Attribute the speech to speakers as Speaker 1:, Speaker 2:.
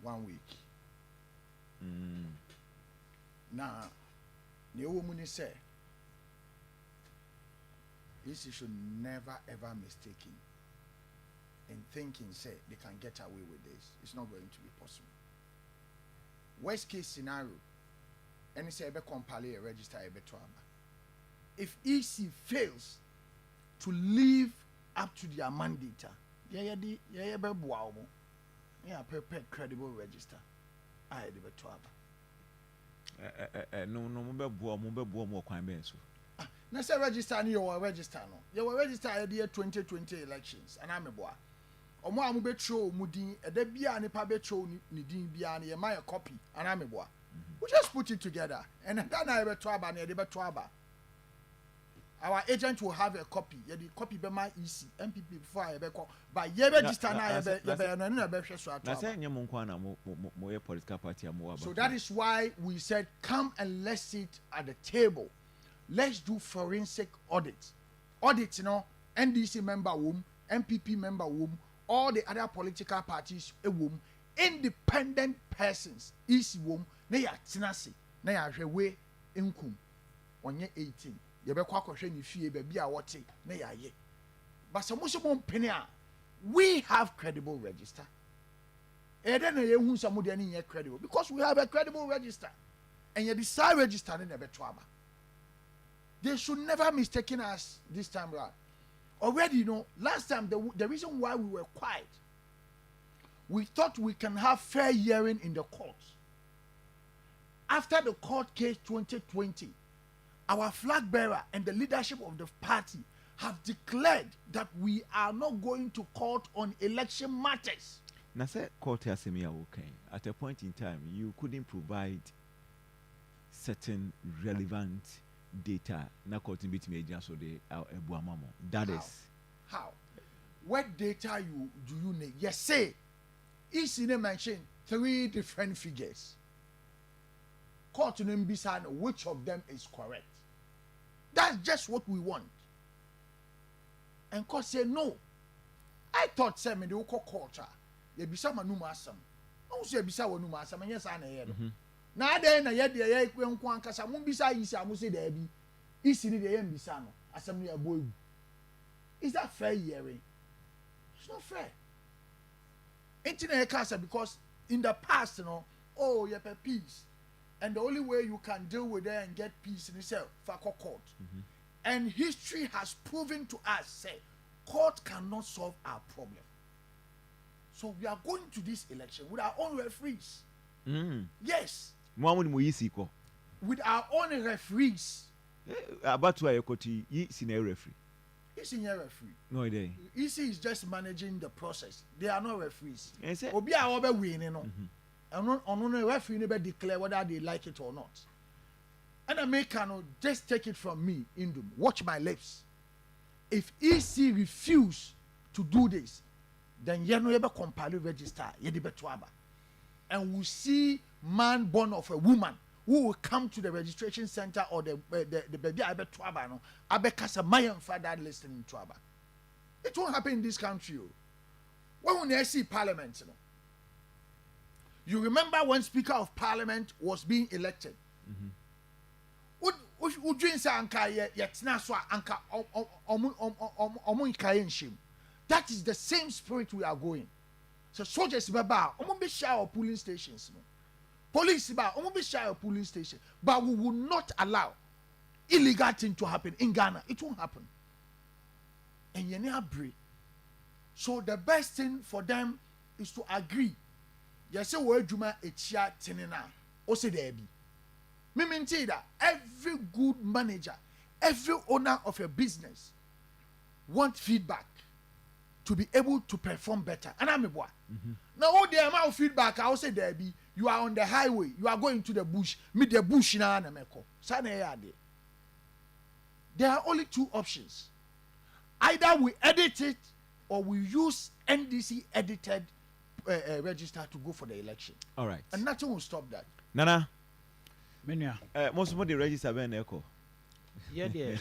Speaker 1: 1 week. Now, the woman say, EC should never ever mistaken in thinking, say, they can get away with this. It's not going to be possible. Worst case scenario, any say ebe compile a register ebe to aba. If EC fails to live up to their mandate, prepare credible register. I ebe to aba.
Speaker 2: No more crime so.
Speaker 1: Na say register ni your register no. Your register the 2020 elections and I'm a boy. Omo amu betro mu din eda bia ne pa betro ni din bia na ye my copy and I'm a boy. We just put it together and that na ebe to aba na ebe to aba. Our agent will have a copy. Yeah, the copy be my EC MPP before I be call. But ye register na ye no na be hwe so ato.
Speaker 2: Na say nyem nko na mo political party am wo.
Speaker 1: So that is why we said come and let's sit at the table. Let's do forensic audit. Audit, you know, NDC member womb, MPP member womb, all the other political parties womb, independent persons is womb. Na ya tinase, na ya hwewe inkum. Onye 18. Ye be kwa kwahwe ni fie be bia wote na ya ye. But some penny a we have credible register. E den na ye hu some de na credible because we have a credible register. And ye decide register na be to aba. They should never mistaken us this time around. Already, you know, last time the reason why we were quiet, we thought we can have fair hearing in the courts. After the court case 2020, our flag bearer and the leadership of the party have declared that we are not going to court on election matters.
Speaker 2: Now, say court has me okay. At a point in time, you couldn't provide certain relevant data na court bit me agent so the ebuamamo. That is
Speaker 1: how. What data do you need? Yes, say each in mention 3 different figures. Court name bisa which of them is correct. That's just what we want. And court say no. I thought say me the court ye bisa manuma asam. No say bisa wanuma asam yes na here. Na dey na ye dey ye nko ankasa mo bisa yisi amu say there bi isi ni dey ye bisa no asam no abo egu. Is that fair hearing? It's not fair. Internet cancer because in the past, you know, oh you have peace, and the only way you can deal with it and get peace in itself for court. And history has proven to us say court cannot solve our problem. So we are going to this election with our own referees. Yes. With our own referees.
Speaker 2: About why you could yi senior referee.
Speaker 1: Senior referee.
Speaker 2: No idea.
Speaker 1: EC is just managing the process. They are not referees. Obi a obe winning no. And on a referee never declare whether they like it or not. And I make just take it from me, Indum. Watch my lips. If EC refuse to do this, then you no ever compile register. And we see man born of a woman who will come to the registration center or the baby abe twaba no abe kasa mayan father listening to aba. It won't happen in this country. When we see parliament, you remember when Speaker of Parliament was being elected. Would you say anka yetina so anka omo ikaye nshim? That is the same spirit we are going. So soldiers baba omo be share of polling stations. Police ba omo be share of polling station, but we will not allow illegal thing to happen in Ghana. It won't happen. And you need break. So the best thing for them is to agree. You say we juma echia tinina. O say there be. Me mean that every good manager, every owner of a business want feedback to be able to perform better. And I'm a boy. Now all the amount of feedback I will say there be, you are on the highway, you are going to the bush, meet the bush na na meko. There are only 2 options. Either we edit it or we use NDC edited register to go for the election.
Speaker 2: All right.
Speaker 1: And nothing will stop that.
Speaker 2: Nana.
Speaker 3: Menya.
Speaker 2: Most of the register ben echo.
Speaker 3: Yeah, yeah.